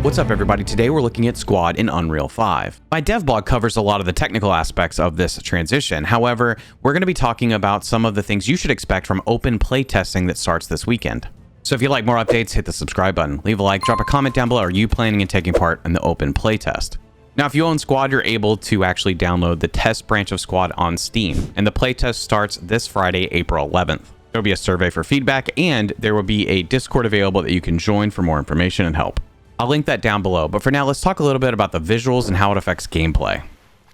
What's up everybody, today we're looking at Squad in Unreal 5. My dev blog covers a lot of the technical aspects of this transition, however, we're going to be talking about some of the things you should expect from open playtesting that starts this weekend. So if you'd like more updates, hit the subscribe button, leave a like, drop a comment down below. Are you planning on taking part in the open playtest? Now if you own Squad, you're able to actually download the test branch of Squad on Steam, and the playtest starts this Friday, April 11th. There'll be a survey for feedback, and there will be a Discord available that you can join for more information and help. I'll link that down below, but for now, let's talk a little bit about the visuals and how it affects gameplay.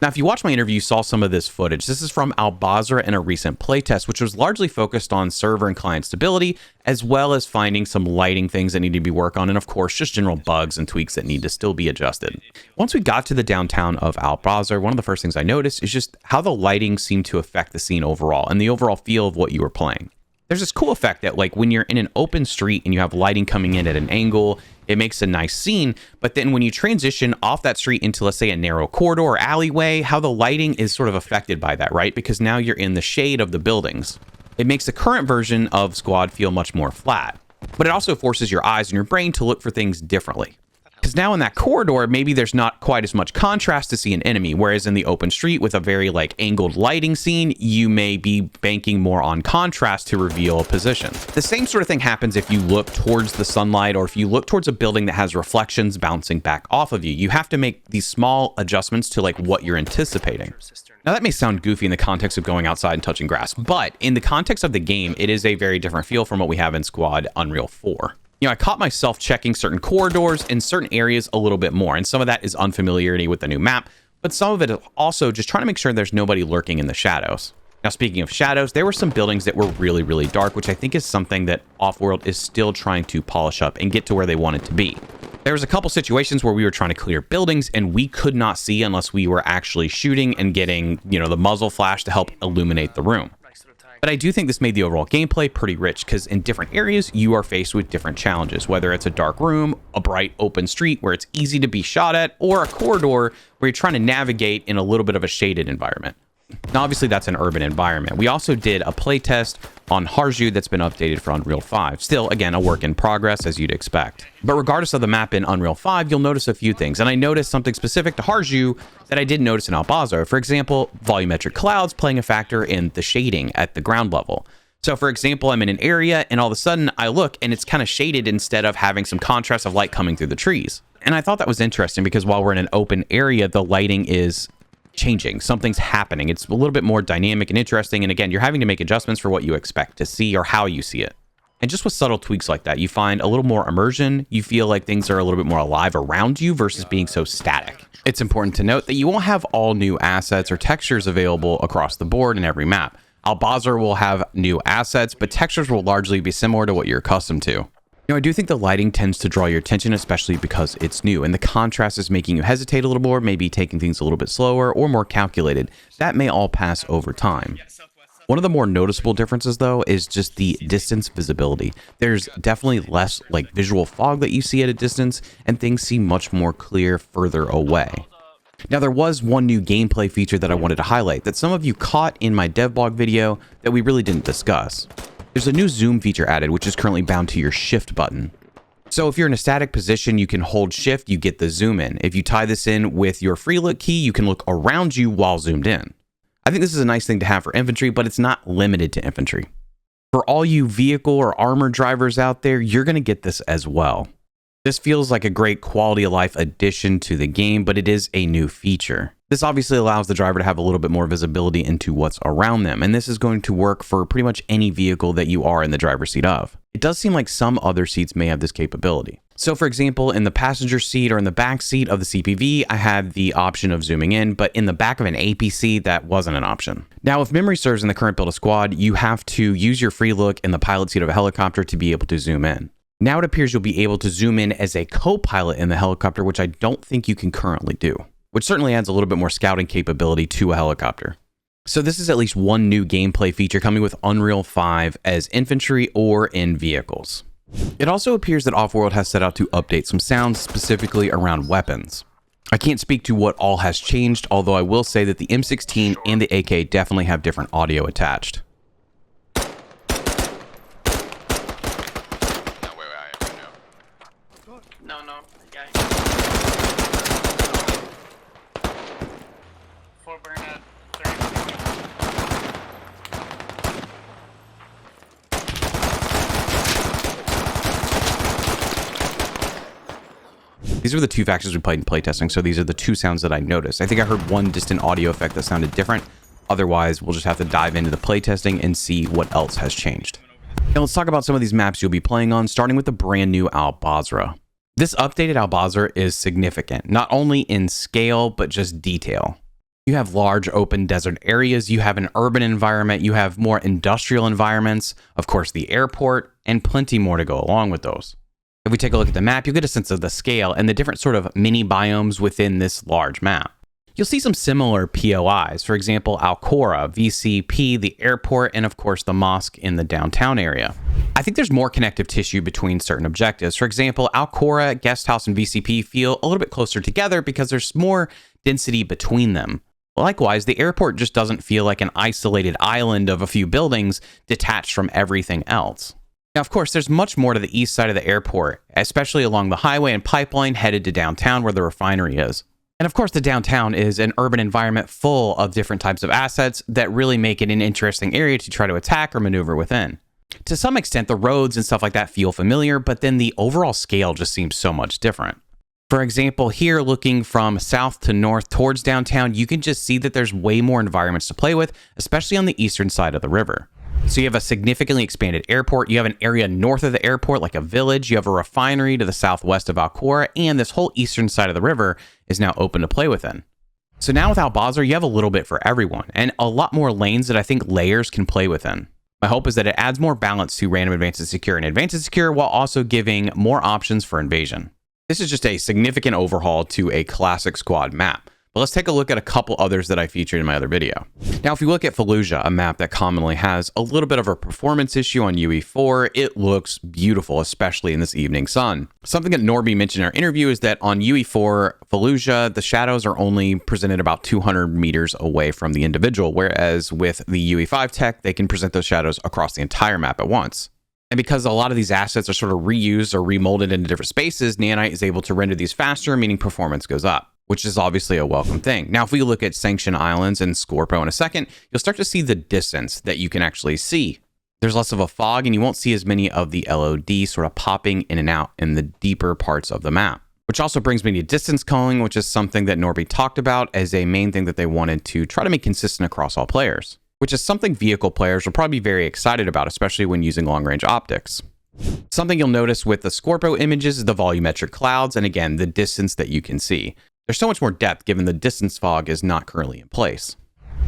Now, if you watched my interview, you saw some of this footage. This is from Basrah in a recent playtest, which was largely focused on server and client stability, as well as finding some lighting things that need to be worked on, and of course, just general bugs and tweaks that need to still be adjusted. Once we got to the downtown of Basrah, one of the first things I noticed is just how the lighting seemed to affect the scene overall, and the overall feel of what you were playing. There's this cool effect that, like, when you're in an open street and you have lighting coming in at an angle, it makes a nice scene, but then when you transition off that street into, let's say, a narrow corridor or alleyway, how the lighting is sort of affected by that, right? Because now you're in the shade of the buildings. It makes the current version of Squad feel much more flat, but it also forces your eyes and your brain to look for things differently. Because now in that corridor, maybe there's not quite as much contrast to see an enemy, whereas in the open street with a very like angled lighting scene, you may be banking more on contrast to reveal a position. The same sort of thing happens if you look towards the sunlight or if you look towards a building that has reflections bouncing back off of you. You have to make these small adjustments to like what you're anticipating. Now that may sound goofy in the context of going outside and touching grass, but in the context of the game, it is a very different feel from what we have in Squad Unreal 4. You know, I caught myself checking certain corridors in certain areas a little bit more, and some of that is unfamiliarity with the new map, but some of it is also just trying to make sure there's nobody lurking in the shadows. Now, speaking of shadows, there were some buildings that were really, really dark, which I think is something that Offworld is still trying to polish up and get to where they want it to be. There was a couple situations where we were trying to clear buildings and we could not see unless we were actually shooting and getting, you know, the muzzle flash to help illuminate the room. But I do think this made the overall gameplay pretty rich because in different areas, you are faced with different challenges, whether it's a dark room, a bright open street where it's easy to be shot at, or a corridor where you're trying to navigate in a little bit of a shaded environment. Now, obviously, that's an urban environment. We also did a playtest on Harju that's been updated for Unreal 5. Still, again, a work in progress, as you'd expect. But regardless of the map in Unreal 5, you'll notice a few things. And I noticed something specific to Harju that I didn't notice in Basrah. For example, volumetric clouds playing a factor in the shading at the ground level. So, for example, I'm in an area, and all of a sudden, I look, and it's kind of shaded instead of having some contrast of light coming through the trees. And I thought that was interesting because while we're in an open area, the lighting is changing. Something's happening. It's a little bit more dynamic and interesting. And again, you're having to make adjustments for what you expect to see or how you see it. And just with subtle tweaks like that, you find a little more immersion. You feel like things are a little bit more alive around you versus being so static. It's important to note that you won't have all new assets or textures available across the board in every map. Basrah will have new assets, but textures will largely be similar to what you're accustomed to. You know, I do think the lighting tends to draw your attention, especially because it's new, and the contrast is making you hesitate a little more, maybe taking things a little bit slower or more calculated. That may all pass over time. One of the more noticeable differences, though, is just the distance visibility. There's definitely less like visual fog that you see at a distance, and things seem much more clear further away. Now, there was one new gameplay feature that I wanted to highlight that some of you caught in my dev blog video that we really didn't discuss. There's a new zoom feature added, which is currently bound to your shift button. So if you're in a static position, you can hold shift, you get the zoom in. If you tie this in with your free look key, you can look around you while zoomed in. I think this is a nice thing to have for infantry, but it's not limited to infantry. For all you vehicle or armor drivers out there, you're going to get this as well. This feels like a great quality of life addition to the game, but it is a new feature. This obviously allows the driver to have a little bit more visibility into what's around them, and this is going to work for pretty much any vehicle that you are in the driver's seat of. It does seem like some other seats may have this capability. So for example, in the passenger seat or in the back seat of the CPV, I had the option of zooming in, but in the back of an APC, that wasn't an option. Now, if memory serves in the current build of Squad, you have to use your free look in the pilot seat of a helicopter to be able to zoom in. Now it appears you'll be able to zoom in as a co-pilot in the helicopter, which I don't think you can currently do, which certainly adds a little bit more scouting capability to a helicopter. So this is at least one new gameplay feature coming with Unreal 5 as infantry or in vehicles. It also appears that Offworld has set out to update some sounds specifically around weapons. I can't speak to what all has changed, although I will say that the M16 and the AK definitely have different audio attached. No, no. Yeah. 4 burn at 30. These are the two factions we played in playtesting, so these are the two sounds that I noticed. I think I heard one distant audio effect that sounded different. Otherwise, we'll just have to dive into the playtesting and see what else has changed. Now let's talk about some of these maps you'll be playing on, starting with the brand new Basrah. This updated Basrah is significant, not only in scale, but just detail. You have large open desert areas, you have an urban environment, you have more industrial environments, of course the airport, and plenty more to go along with those. If we take a look at the map, you'll get a sense of the scale and the different sort of mini biomes within this large map. You'll see some similar POIs, for example, Al-Khora, VCP, the airport, and of course the mosque in the downtown area. I think there's more connective tissue between certain objectives. For example, Al-Khora, Guest House, and VCP feel a little bit closer together because there's more density between them. Likewise, the airport just doesn't feel like an isolated island of a few buildings detached from everything else. Now, of course, there's much more to the east side of the airport, especially along the highway and pipeline headed to downtown where the refinery is. And of course, the downtown is an urban environment full of different types of assets that really make it an interesting area to try to attack or maneuver within. To some extent, the roads and stuff like that feel familiar, but then the overall scale just seems so much different. For example, here looking from south to north towards downtown, you can just see that there's way more environments to play with, especially on the eastern side of the river. So you have a significantly expanded airport, you have an area north of the airport like a village, you have a refinery to the southwest of Al-Khora, and this whole eastern side of the river is now open to play within. So now with Basrah, you have a little bit for everyone, and a lot more lanes that I think layers can play within. My hope is that it adds more balance to random advanced and secure and advanced and secure while also giving more options for invasion. This is just a significant overhaul to a classic squad map. But let's take a look at a couple others that I featured in my other video. Now, if you look at Fallujah, a map that commonly has a little bit of a performance issue on UE4, it looks beautiful, especially in this evening sun. Something that Norby mentioned in our interview is that on UE4 Fallujah, the shadows are only presented about 200 meters away from the individual, whereas with the UE5 tech, they can present those shadows across the entire map at once. And because a lot of these assets are sort of reused or remolded into different spaces, Nanite is able to render these faster, meaning performance goes up, which is obviously a welcome thing. Now, if we look at Sanxian Islands and Skorpo in a second, you'll start to see the distance that you can actually see. There's less of a fog, and you won't see as many of the LOD sort of popping in and out in the deeper parts of the map. Which also brings me to distance culling, which is something that Norby talked about as a main thing that they wanted to try to make consistent across all players, which is something vehicle players will probably be very excited about, especially when using long-range optics. Something you'll notice with the Skorpo images is the volumetric clouds, and again, the distance that you can see. There's so much more depth given the distance fog is not currently in place.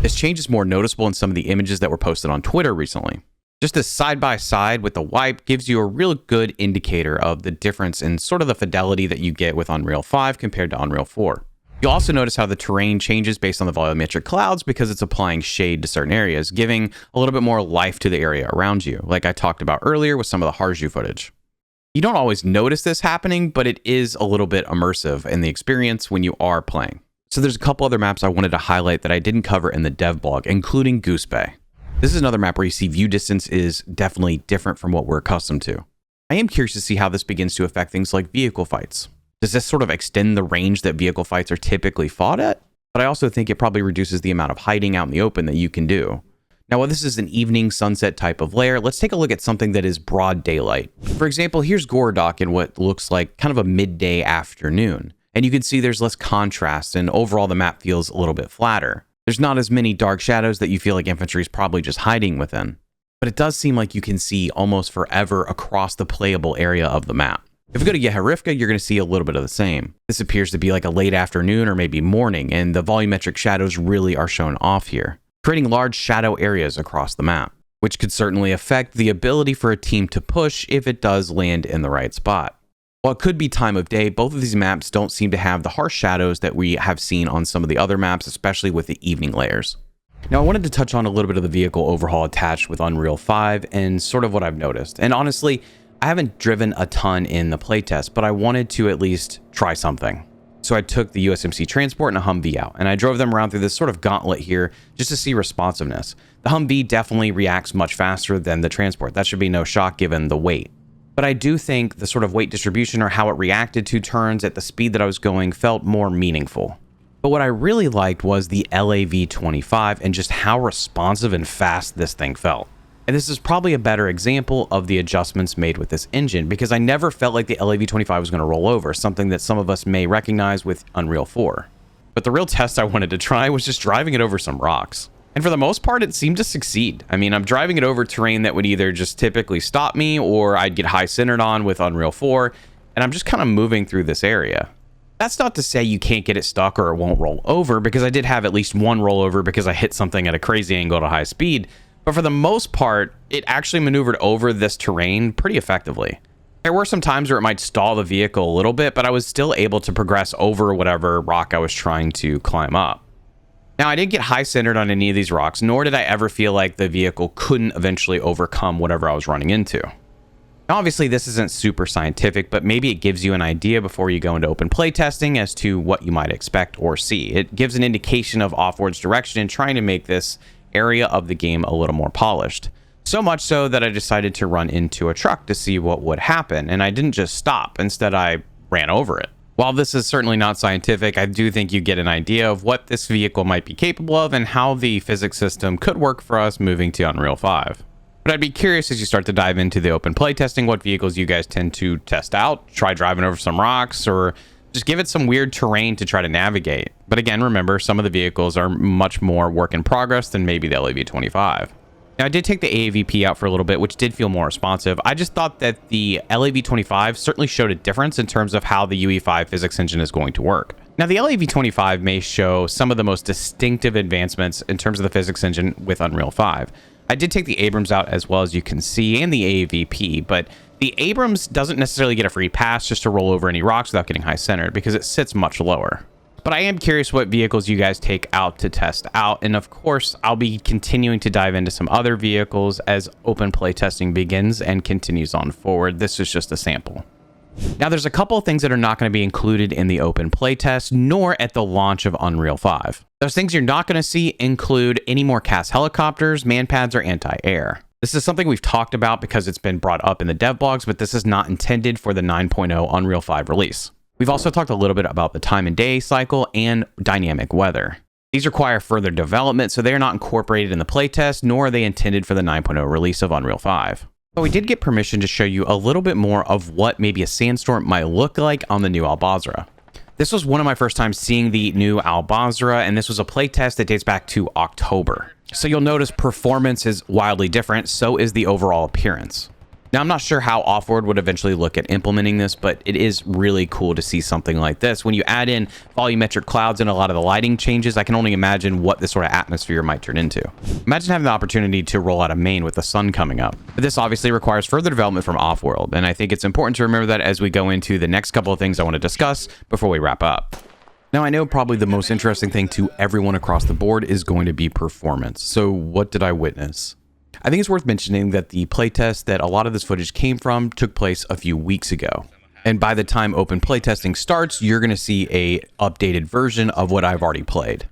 This change is more noticeable in some of the images that were posted on Twitter recently. Just this side-by-side with the wipe gives you a real good indicator of the difference in sort of the fidelity that you get with Unreal 5 compared to Unreal 4. You'll also notice how the terrain changes based on the volumetric clouds because it's applying shade to certain areas, giving a little bit more life to the area around you, like I talked about earlier with some of the Harju footage. You don't always notice this happening, but it is a little bit immersive in the experience when you are playing. So there's a couple other maps I wanted to highlight that I didn't cover in the dev blog, including Goose Bay. This is another map where you see view distance is definitely different from what we're accustomed to. I am curious to see how this begins to affect things like vehicle fights. Does this sort of extend the range that vehicle fights are typically fought at? But I also think it probably reduces the amount of hiding out in the open that you can do. Now, while this is an evening sunset type of layer, let's take a look at something that is broad daylight. For example, here's Gorodok in what looks like kind of a midday afternoon. And you can see there's less contrast, and overall the map feels a little bit flatter. There's not as many dark shadows that you feel like infantry is probably just hiding within. But it does seem like you can see almost forever across the playable area of the map. If we go to Yehorivka, you're going to see a little bit of the same. This appears to be like a late afternoon or maybe morning, and the volumetric shadows really are shown off here, creating large shadow areas across the map, which could certainly affect the ability for a team to push if it does land in the right spot. While it could be time of day, both of these maps don't seem to have the harsh shadows that we have seen on some of the other maps, especially with the evening layers. Now, I wanted to touch on a little bit of the vehicle overhaul attached with Unreal 5 and sort of what I've noticed. And honestly, I haven't driven a ton in the playtest, but I wanted to at least try something. So I took the USMC Transport and a Humvee out, and I drove them around through this sort of gauntlet here just to see responsiveness. The Humvee definitely reacts much faster than the Transport. That should be no shock given the weight. But But I do think the sort of weight distribution or how it reacted to turns at the speed that I was going felt more meaningful. But what I really liked was the LAV-25 and just how responsive and fast this thing felt. And this is probably a better example of the adjustments made with this engine, because I never felt like the LAV-25 was going to roll over, something that some of us may recognize with Unreal 4. But the real test I wanted to try was just driving it over some rocks. And for the most part, it seemed to succeed. I mean, I'm driving it over terrain that would either just typically stop me or I'd get high centered on with Unreal 4, and I'm just kind of moving through this area. That's not to say you can't get it stuck or it won't roll over, because I did have at least one rollover because I hit something at a crazy angle at a high speed. But for the most part, it actually maneuvered over this terrain pretty effectively. There were some times where it might stall the vehicle a little bit, but I was still able to progress over whatever rock I was trying to climb up. Now, I didn't get high centered on any of these rocks, nor did I ever feel like the vehicle couldn't eventually overcome whatever I was running into. Now, obviously, this isn't super scientific, but maybe it gives you an idea before you go into open playtesting as to what you might expect or see. It gives an indication of Offworld's direction in trying to make this area of the game a little more polished. So much so that I decided to run into a truck to see what would happen, and I didn't just stop. Instead, I ran over it. While this is certainly not scientific, I do think you get an idea of what this vehicle might be capable of and how the physics system could work for us moving to Unreal 5. But I'd be curious as you start to dive into the open playtesting, what vehicles you guys tend to test out, try driving over some rocks, or just give it some weird terrain to try to navigate. But again, remember, some of the vehicles are much more work in progress than maybe the LAV-25. Now, I did take the AAVP out for a little bit, which did feel more responsive. I just thought that the LAV-25 certainly showed a difference in terms of how the UE5 physics engine is going to work. Now, the LAV-25 may show some of the most distinctive advancements in terms of the physics engine with Unreal 5. I did take the Abrams out as well, as you can see, and the AAVP, but the Abrams doesn't necessarily get a free pass just to roll over any rocks without getting high centered because it sits much lower. But I am curious what vehicles you guys take out to test out, and of course, I'll be continuing to dive into some other vehicles as open playtesting begins and continues on forward. This is just a sample. Now, there's a couple of things that are not going to be included in the open playtest, nor at the launch of Unreal 5. Those things you're not going to see include any more CAS helicopters, manpads, or anti-air. This is something we've talked about because it's been brought up in the dev blogs, but this is not intended for the 9.0 Unreal 5 release. We've also talked a little bit about the time and day cycle and dynamic weather. These require further development, so they are not incorporated in the playtest, nor are they intended for the 9.0 release of Unreal 5. But we did get permission to show you a little bit more of what maybe a Sandstorm might look like on the new Basrah. This was one of my first times seeing the new Basrah, and this was a playtest that dates back to October. So you'll notice performance is wildly different, so is the overall appearance. Now, I'm not sure how Offworld would eventually look at implementing this, but it is really cool to see something like this. When you add in volumetric clouds and a lot of the lighting changes, I can only imagine what this sort of atmosphere might turn into. Imagine having the opportunity to roll out a main with the sun coming up. But this obviously requires further development from Offworld, and I think it's important to remember that as we go into the next couple of things I want to discuss before we wrap up. Now, I know probably the most interesting thing to everyone across the board is going to be performance. So what did I witness? I think it's worth mentioning that the playtest that a lot of this footage came from took place a few weeks ago. And by the time open playtesting starts, you're going to see a updated version of what I've already played.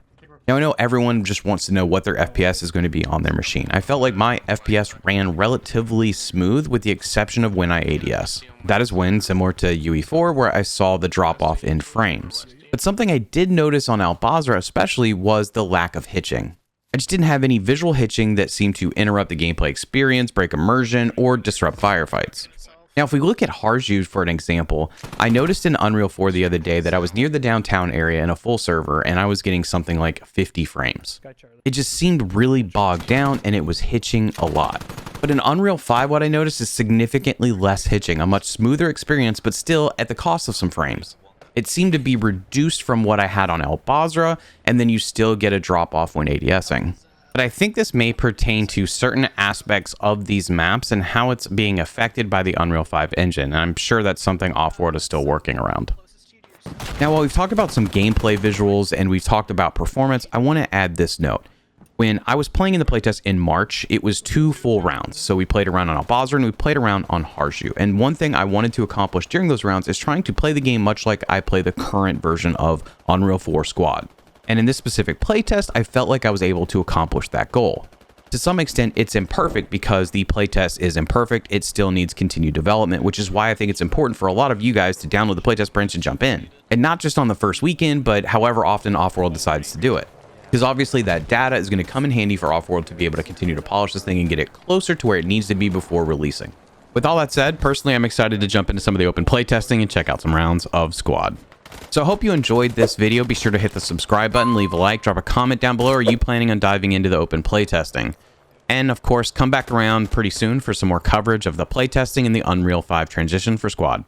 Now, I know everyone just wants to know what their FPS is going to be on their machine. I felt like my FPS ran relatively smooth with the exception of when I ADS. That is when, similar to UE4, where I saw the drop off in frames. But something I did notice on Basrah especially was the lack of hitching. I just didn't have any visual hitching that seemed to interrupt the gameplay experience, break immersion, or disrupt firefights. Now, if we look at Harju for an example, I noticed in Unreal 4 the other day that I was near the downtown area in a full server, and I was getting something like 50 frames. It just seemed really bogged down, and it was hitching a lot. But in Unreal 5, what I noticed is significantly less hitching, a much smoother experience, but still at the cost of some frames. It seemed to be reduced from what I had on Basrah, and then you still get a drop off when ADSing. But I think this may pertain to certain aspects of these maps and how it's being affected by the Unreal 5 engine, and I'm sure that's something Offworld is still working around. Now, while we've talked about some gameplay visuals and we've talked about performance, I want to add this note. When I was playing in the playtest in March, it was 2 full rounds. So we played around on Basrah and we played around on Harju. And one thing I wanted to accomplish during those rounds is trying to play the game much like I play the current version of Unreal 4 Squad. And in this specific playtest, I felt like I was able to accomplish that goal. To some extent, it's imperfect because the playtest is imperfect. It still needs continued development, which is why I think it's important for a lot of you guys to download the playtest branch and jump in. And not just on the first weekend, but however often Offworld decides to do it. Because obviously that data is going to come in handy for Offworld to be able to continue to polish this thing and get it closer to where it needs to be before releasing. With all that said, personally, I'm excited to jump into some of the open playtesting and check out some rounds of Squad. So I hope you enjoyed this video. Be sure to hit the subscribe button, leave a like, drop a comment down below. Are you planning on diving into the open playtesting? And of course, come back around pretty soon for some more coverage of the playtesting and the Unreal 5 transition for Squad.